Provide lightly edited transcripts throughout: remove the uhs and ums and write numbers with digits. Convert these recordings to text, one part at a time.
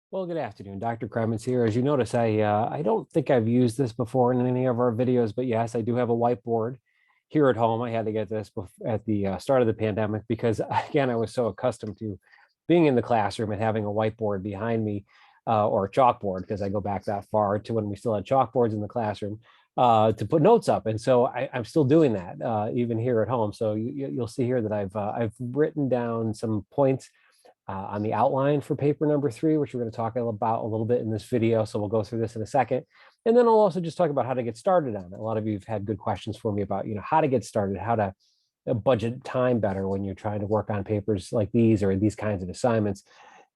Well, good afternoon. Dr. Kremens here. As you notice, I don't think I've used this before in any of our videos, but yes, I do have a whiteboard here at home. I had to get this at the start of the pandemic because, again, I was so accustomed to being in the classroom and having a whiteboard behind me or a chalkboard because I go back that far to when we still had chalkboards in the classroom to put notes up. And so I'm still doing that even here at home. So you'll see here that I've written down some points on the outline for paper number 3, which we're going to talk about a little bit in this video. So we'll go through this in a second. And then I'll also just talk about how to get started on it. A lot of you have had good questions for me about, how to get started, how to budget time better when you're trying to work on papers like these or these kinds of assignments,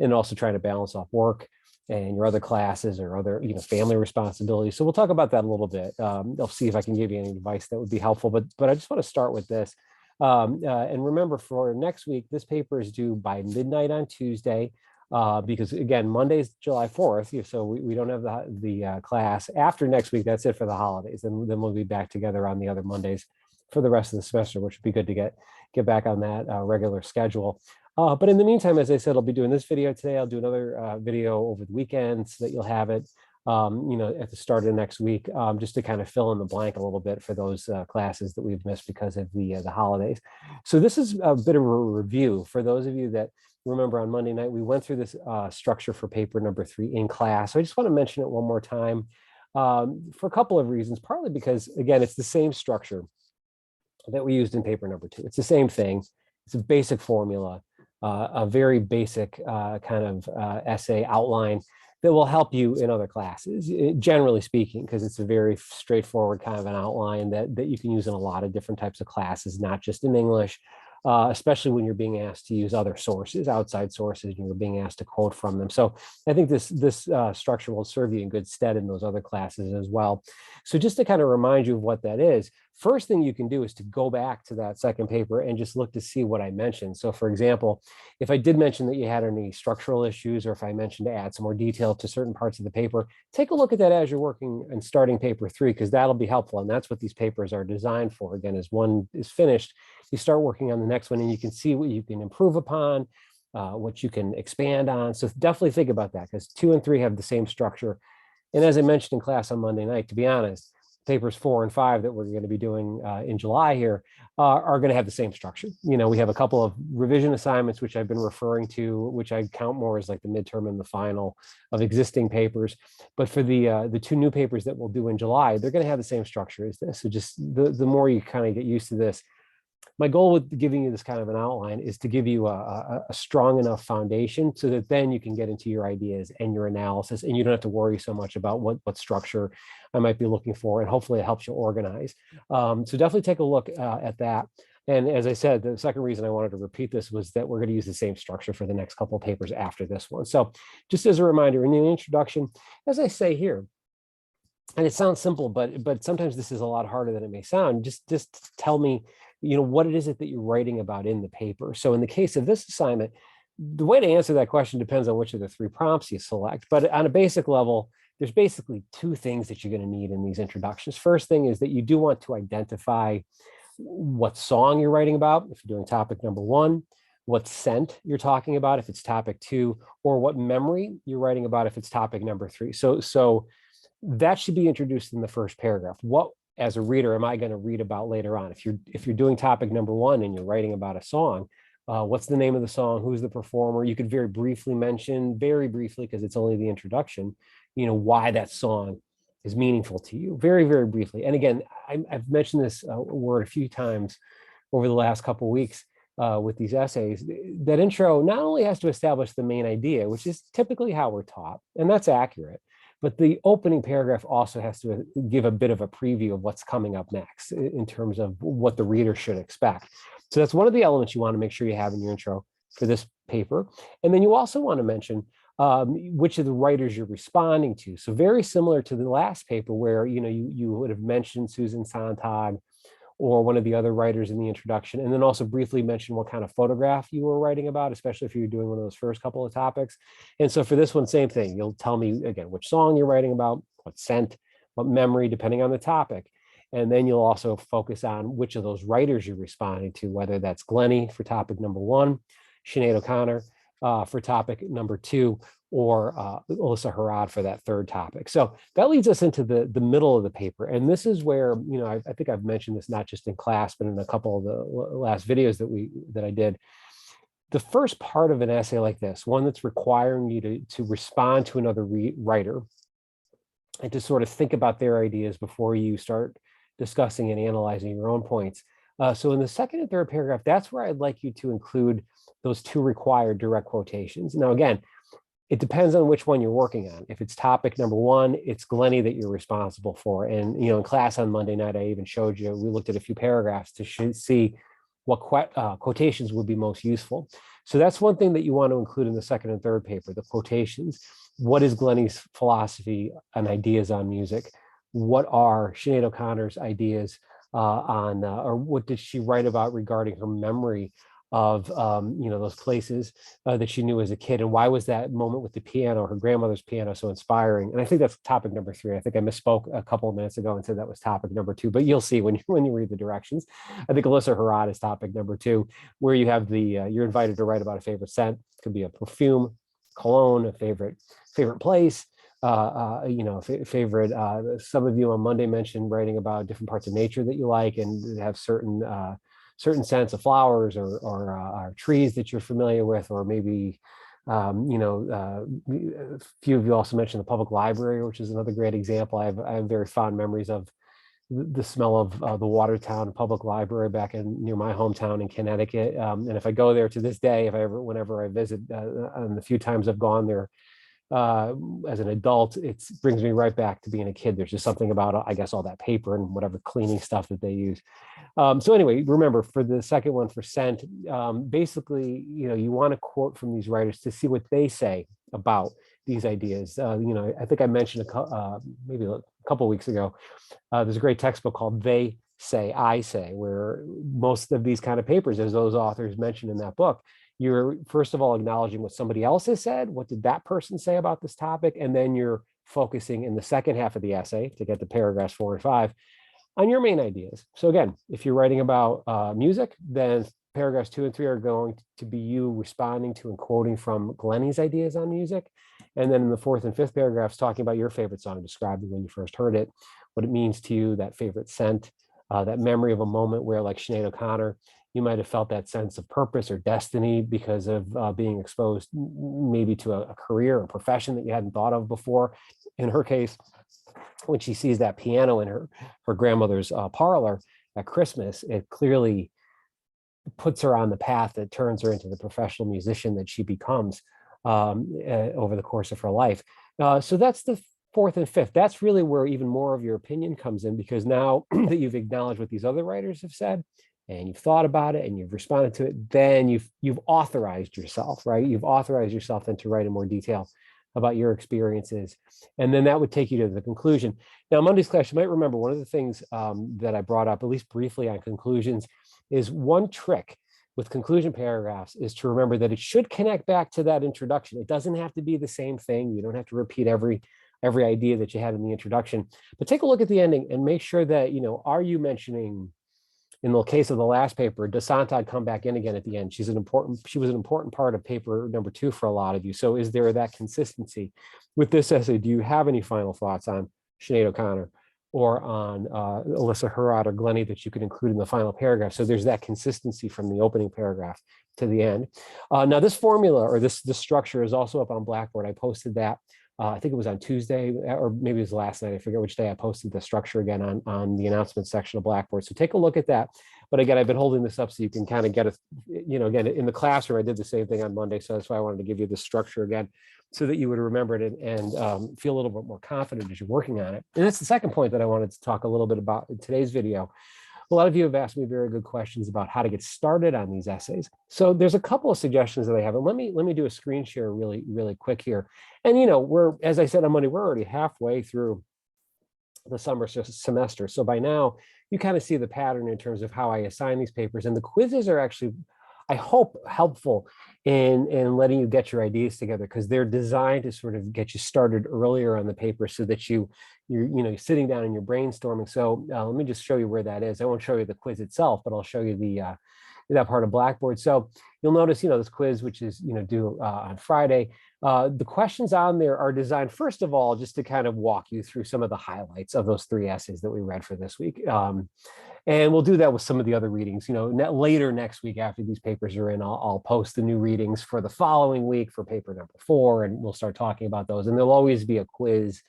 and also trying to balance off work and your other classes or other, family responsibilities. So we'll talk about that a little bit. I'll see if I can give you any advice that would be helpful. But I just want to start with this. And remember, for next week, this paper is due by midnight on Tuesday, because again, Monday's July 4th, so we don't have the class after next week. That's it for the holidays, and then we'll be back together on the other Mondays for the rest of the semester, which would be good to get back on that regular schedule. But in the meantime, as I said, I'll be doing this video today. I'll do another video over the weekend so that you'll have it at the start of next week, just to kind of fill in the blank a little bit for those classes that we've missed because of the holidays. So this is a bit of a review for those of you that remember on Monday night, we went through this structure for paper number 3 in class. So I just want to mention it one more time for a couple of reasons, partly because, again, it's the same structure that we used in paper number 2. It's the same thing. It's a basic formula, a very basic kind of essay outline that will help you in other classes, generally speaking, because it's a very straightforward kind of an outline that you can use in a lot of different types of classes, not just in English, especially when you're being asked to use other sources, outside sources, and you're being asked to quote from them. So I think this structure will serve you in good stead in those other classes as well. So just to kind of remind you of what that is, first thing you can do is to go back to that second paper and just look to see what I mentioned. So for example, if I did mention that you had any structural issues, or if I mentioned to add some more detail to certain parts of the paper, take a look at that as you're working and starting paper 3, because that'll be helpful. And that's what these papers are designed for. Again, as one is finished, you start working on the next one and you can see what you can improve upon, what you can expand on. So definitely think about that, because 2 and 3 have the same structure. And as I mentioned in class on Monday night, to be honest, papers 4 and 5 that we're going to be doing in July here are going to have the same structure. We have a couple of revision assignments, which I've been referring to, which I count more as like the midterm and the final of existing papers. But for the 2 new papers that we'll do in July, they're going to have the same structure as this. So just the more you kind of get used to this, my goal with giving you this kind of an outline is to give you a strong enough foundation so that then you can get into your ideas and your analysis, and you don't have to worry so much about what structure I might be looking for, and hopefully it helps you organize. So definitely take a look at that. And as I said, the second reason I wanted to repeat this was that we're going to use the same structure for the next couple of papers after this one. So just as a reminder, in the introduction, as I say here, and it sounds simple, but sometimes this is a lot harder than it may sound. Just tell me, what it is that you're writing about in the paper. So in the case of this assignment, the way to answer that question depends on which of the 3 prompts you select. But on a basic level, there's basically 2 things that you're going to need in these introductions. First thing is that you do want to identify what song you're writing about, if you're doing topic number 1, what scent you're talking about, if it's topic 2, or what memory you're writing about, if it's topic number 3. So that should be introduced in the first paragraph. What, as a reader, am I going to read about later on? If you're doing topic number 1 and you're writing about a song, what's the name of the song? Who's the performer? You could very briefly mention, because it's only the introduction, why that song is meaningful to you, very, very briefly. And again, I've mentioned this word a few times over the last couple of weeks with these essays. That intro not only has to establish the main idea, which is typically how we're taught, and that's accurate, but the opening paragraph also has to give a bit of a preview of what's coming up next in terms of what the reader should expect. So that's one of the elements you want to make sure you have in your intro for this paper. And then you also want to mention which of the writers you're responding to. So very similar to the last paper where you would have mentioned Susan Sontag or one of the other writers in the introduction, and then also briefly mention what kind of photograph you were writing about, especially if you're doing one of those first couple of topics. And so for this one, same thing. You'll tell me, again, which song you're writing about, what scent, what memory, depending on the topic. And then you'll also focus on which of those writers you're responding to, whether that's Glennie for topic number 1, Sinead O'Connor for topic number 2, or Alyssa Harad for that third topic. So that leads us into the middle of the paper. And this is where, I think I've mentioned this not just in class, but in a couple of the last videos that I did. The first part of an essay like this, one that's requiring you to respond to another writer and to sort of think about their ideas before you start discussing and analyzing your own points. So in the second and third paragraph, that's where I'd like you to include those 2 required direct quotations. Now, again, it depends on which one you're working on. If it's topic number 1, it's Glennie that you're responsible for. And, in class on Monday night, I even showed you, we looked at a few paragraphs to see what quotations would be most useful. So that's one thing that you want to include in the second and third paper, the quotations. What is Glennie's philosophy and ideas on music? What are Sinead O'Connor's ideas or what did she write about regarding her memory of those places that she knew as a kid, and why was that moment with the piano, her grandmother's piano, so inspiring? And I think that's topic number 3. I think I misspoke a couple of minutes ago and said that was topic number 2, but you'll see when you read the directions. I think Alyssa Harad is topic number 2, where you have you're invited to write about a favorite scent. It could be a perfume, cologne, a favorite place, favorite. Some of you on Monday mentioned writing about different parts of nature that you like and have certain scents of flowers or trees that you're familiar with, or maybe, a few of you also mentioned the public library, which is another great example. I have very fond memories of the smell of the Watertown Public Library back near my hometown in Connecticut. And if I go there to this day, whenever I visit, and the few times I've gone there, as an adult, it brings me right back to being a kid. There's just something about, I guess, all that paper and whatever cleaning stuff that they use. So anyway, remember for the second one, for scent, basically, you want to quote from these writers to see what they say about these ideas. I think I mentioned maybe a couple of weeks ago, there's a great textbook called They Say, I Say, where most of these kind of papers, as those authors mentioned in that book, you're first of all acknowledging what somebody else has said. What did that person say about this topic? And then you're focusing in the second half of the essay, to get to paragraphs 4 and 5, on your main ideas. So again, if you're writing about music, then paragraphs 2 and 3 are going to be you responding to and quoting from Glennie's ideas on music. And then in the 4th and 5th paragraphs, talking about your favorite song, describing when you first heard it, what it means to you, that favorite scent, that memory of a moment where, like Sinead O'Connor, you might have felt that sense of purpose or destiny because of being exposed maybe to a career or profession that you hadn't thought of before. In her case, when she sees that piano in her grandmother's parlor at Christmas, it clearly puts her on the path that turns her into the professional musician that she becomes over the course of her life. So that's the 4th and 5th. That's really where even more of your opinion comes in, because now that you've acknowledged what these other writers have said, and you've thought about it and you've responded to it, then you've authorized yourself, right? You've authorized yourself then to write in more detail about your experiences. And then that would take you to the conclusion. Now, Monday's class, you might remember one of the things that I brought up, at least briefly, on conclusions, is one trick with conclusion paragraphs is to remember that it should connect back to that introduction. It doesn't have to be the same thing. You don't have to repeat every idea that you had in the introduction, but take a look at the ending and make sure that, are you mentioning, in the case of the last paper, does Sontag come back in again at the end? She was an important part of paper number 2 for a lot of you. So is there that consistency? With this essay, do you have any final thoughts on Sinead O'Connor or on Alyssa Harad or Glennie that you could include in the final paragraph? So there's that consistency from the opening paragraph to the end. Now this formula, or this structure, is also up on Blackboard. I posted that. I think it was on Tuesday, or maybe it was last night. I forget which day I posted the structure again on the announcement section of Blackboard. So take a look at that. But again, I've been holding this up so you can kind of get a, again, in the classroom, I did the same thing on Monday. So that's why I wanted to give you the structure again, so that you would remember it and feel a little bit more confident as you're working on it. And that's the second point that I wanted to talk a little bit about in today's video. A lot of you have asked me very good questions about how to get started on these essays. So there's a couple of suggestions that I have. And let me do a screen share really, really quick here. And as I said on Monday, we're already halfway through the summer semester. So by now, you kind of see the pattern in terms of how I assign these papers. And the quizzes are actually, I hope, helpful in letting you get your ideas together, because they're designed to sort of get you started earlier on the paper so that you're sitting down and you're brainstorming. So let me just show you where that is. I won't show you the quiz itself, but I'll show you that part of Blackboard. So you'll notice, this quiz, which is, due on Friday. The questions on there are designed, first of all, just to kind of walk you through some of the highlights of those 3 essays that we read for this week. And we'll do that with some of the other readings. Later next week, after these papers are in, I'll post the new readings for the following week for paper number 4, and we'll start talking about those. And there'll always be a quiz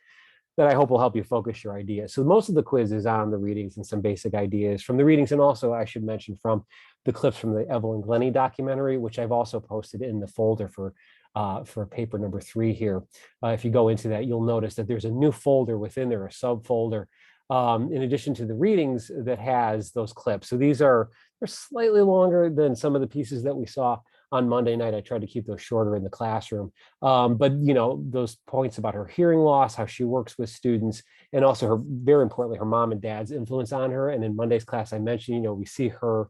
that I hope will help you focus your ideas. So most of the quiz is on the readings and some basic ideas from the readings. And also, I should mention, from the clips from the Evelyn Glennie documentary, which I've also posted in the folder for paper number 3 here. If you go into that, you'll notice that there's a new folder within there, a subfolder, in addition to the readings, that has those clips. So they're slightly longer than some of the pieces that we saw on Monday night. I tried to keep those shorter in the classroom. But those points about her hearing loss, how she works with students, and also very importantly, her mom and dad's influence on her. And in Monday's class, I mentioned, we see her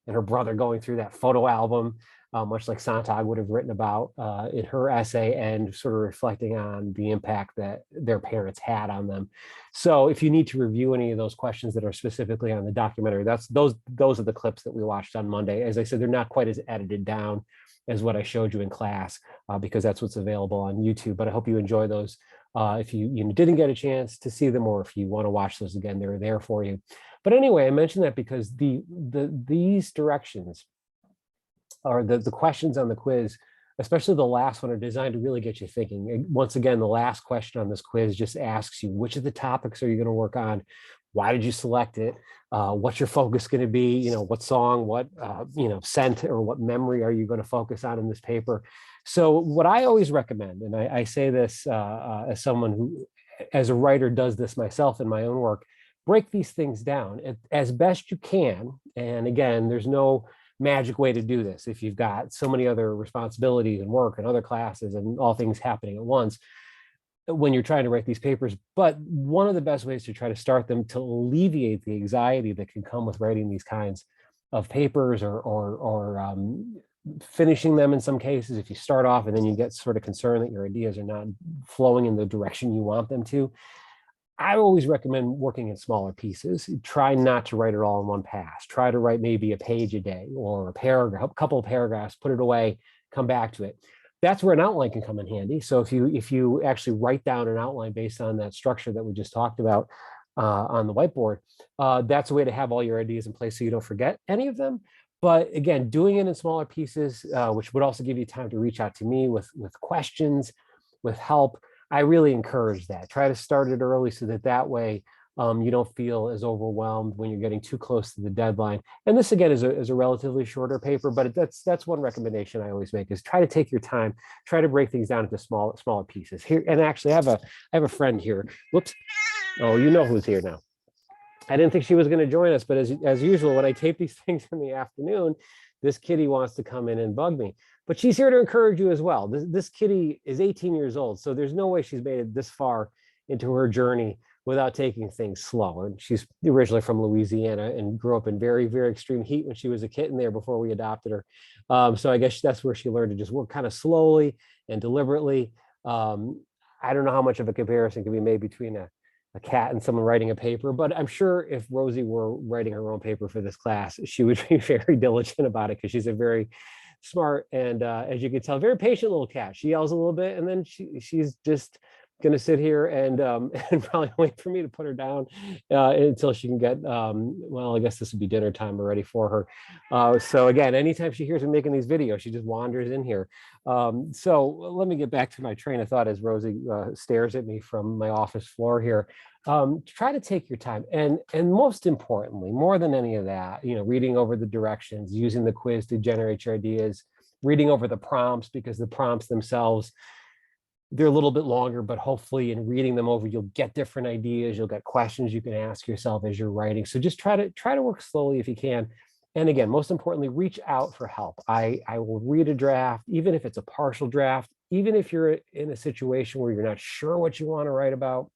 and her brother going through that photo album, much like Sontag would have written about in her essay, and sort of reflecting on the impact that their parents had on them. So if you need to review any of those questions that are specifically on the documentary, those are the clips that we watched on Monday. As I said, they're not quite as edited down as what I showed you in class, because that's what's available on YouTube. But I hope you enjoy those. If you didn't get a chance to see them, or if you want to watch those again, they're there for you. But anyway, I mentioned that because these directions, or the questions on the quiz, especially the last one, are designed to really get you thinking. Once again, the last question on this quiz just asks you, which of the topics are you going to work on? Why did you select it? What's your focus going to be? What song, what scent, or what memory are you going to focus on in this paper? So what I always recommend, and I say this as someone who, as a writer, does this myself in my own work, break these things down as best you can. And again, there's no magic way to do this if you've got so many other responsibilities and work and other classes and all things happening at once when you're trying to write these papers. But one of the best ways to try to start them, to alleviate the anxiety that can come with writing these kinds of papers, or finishing them in some cases, if you start off and then you get sort of concerned that your ideas are not flowing in the direction you want them to, I always recommend working in smaller pieces. Try not to write it all in one pass. Try to write maybe a page a day, or a paragraph, a couple of paragraphs, put it away, come back to it. That's where an outline can come in handy. So if you actually write down an outline based on that structure that we just talked about on the whiteboard, that's a way to have all your ideas in place so you don't forget any of them. But again, doing it in smaller pieces, which would also give you time to reach out to me with questions, with help, I really encourage that. Try to start it early so that way you don't feel as overwhelmed when you're getting too close to the deadline. And this, again, is a relatively shorter paper, but that's one recommendation I always make, is try to take your time, try to break things down into smaller pieces. Here, and actually, I have a friend here. Whoops. Oh, you know who's here now. I didn't think she was going to join us, but as usual, when I tape these things in the afternoon, this kitty wants to come in and bug me. But she's here to encourage you as well. This kitty is 18 years old, so there's no way she's made it this far into her journey without taking things slow. And she's originally from Louisiana and grew up in very, very extreme heat when she was a kitten there before we adopted her. So I guess that's where she learned to just work kind of slowly and deliberately. I don't know how much of a comparison can be made between a cat and someone writing a paper, but I'm sure if Rosie were writing her own paper for this class, she would be very diligent about it, because she's a very smart and, as you can tell, very patient little cat. She yells a little bit, and then she's just going to sit here and probably wait for me to put her down until she can get, well, I guess this would be dinner time already for her. So again, anytime she hears me making these videos, she just wanders in here. So let me get back to my train of thought as Rosie stares at me from my office floor here. Try to take your time, and most importantly, more than any of that, reading over the directions, using the quiz to generate your ideas, reading over the prompts, because the prompts themselves, they're a little bit longer, but hopefully in reading them over, you'll get different ideas. You'll get questions you can ask yourself as you're writing. So just try to work slowly if you can. And again, most importantly, reach out for help. I will read a draft, even if it's a partial draft, even if you're in a situation where you're not sure what you want to write about,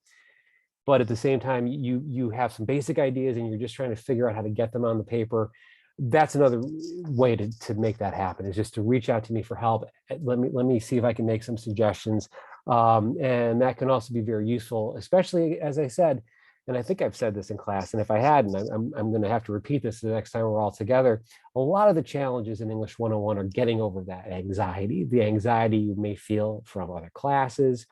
but at the same time, you have some basic ideas and you're just trying to figure out how to get them on the paper. That's another way to make that happen, is just to reach out to me for help. Let me see if I can make some suggestions. And that can also be very useful, especially, as I said, and I think I've said this in class, and if I hadn't, I'm going to have to repeat this the next time we're all together. A lot of the challenges in English 101 are getting over that anxiety, the anxiety you may feel from other classes,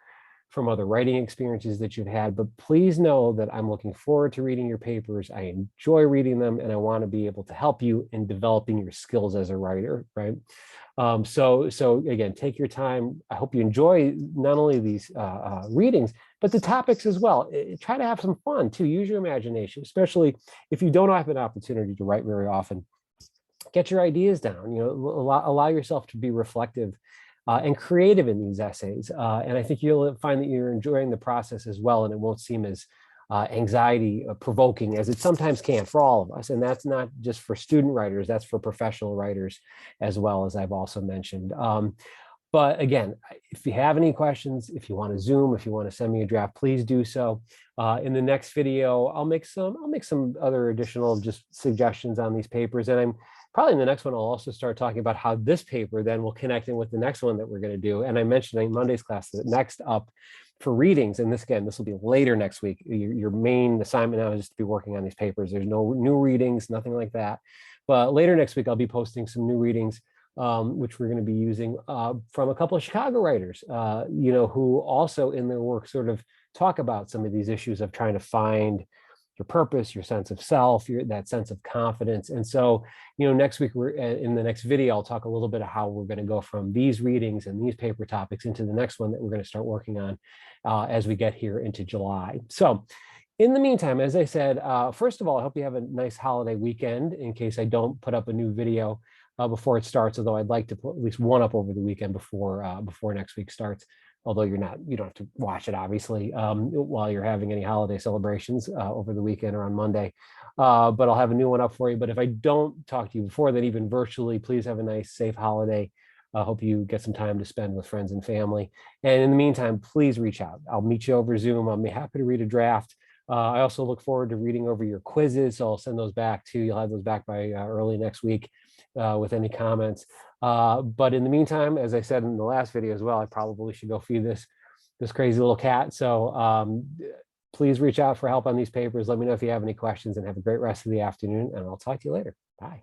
from other writing experiences that you've had. But please know that I'm looking forward to reading your papers. I enjoy reading them, and I want to be able to help you in developing your skills as a writer, right? So again, take your time. I hope you enjoy not only these readings, but the topics as well. Try to have some fun too. Use your imagination, especially if you don't have an opportunity to write very often. Get your ideas down. Allow yourself to be reflective and creative in these essays. And I think you'll find that you're enjoying the process as well, and it won't seem as anxiety provoking as it sometimes can for all of us. And that's not just for student writers, that's for professional writers as well, as I've also mentioned. But again, if you have any questions, if you want to Zoom, if you want to send me a draft, please do so. In the next video, I'll make some other additional just suggestions on these papers. And I'm probably in the next one, I'll also start talking about how this paper then will connect in with the next one that we're going to do. And I mentioned in Monday's class that next up for readings, and this will be later next week. Your main assignment now is just to be working on these papers. There's no new readings, nothing like that. But later next week, I'll be posting some new readings, which we're going to be using from a couple of Chicago writers, who also in their work sort of talk about some of these issues of trying to find your purpose, your sense of self, that sense of confidence. And so, next week, we're in the next video, I'll talk a little bit of how we're going to go from these readings and these paper topics into the next one that we're going to start working on as we get here into July. So in the meantime, as I said, first of all, I hope you have a nice holiday weekend in case I don't put up a new video before it starts, although I'd like to put at least one up over the weekend before next week starts. Although you don't have to watch it, obviously, while you're having any holiday celebrations over the weekend or on Monday. But I'll have a new one up for you. But if I don't talk to you before that, even virtually, please have a nice, safe holiday. I hope you get some time to spend with friends and family. And in the meantime, please reach out. I'll meet you over Zoom. I'm happy to read a draft. I also look forward to reading over your quizzes. So I'll send those back too. You'll have those back by early next week with any comments. But in the meantime, as I said in the last video as well, I probably should go feed this crazy little cat. So please reach out for help on these papers. Let me know if you have any questions, and have a great rest of the afternoon, and I'll talk to you later. Bye.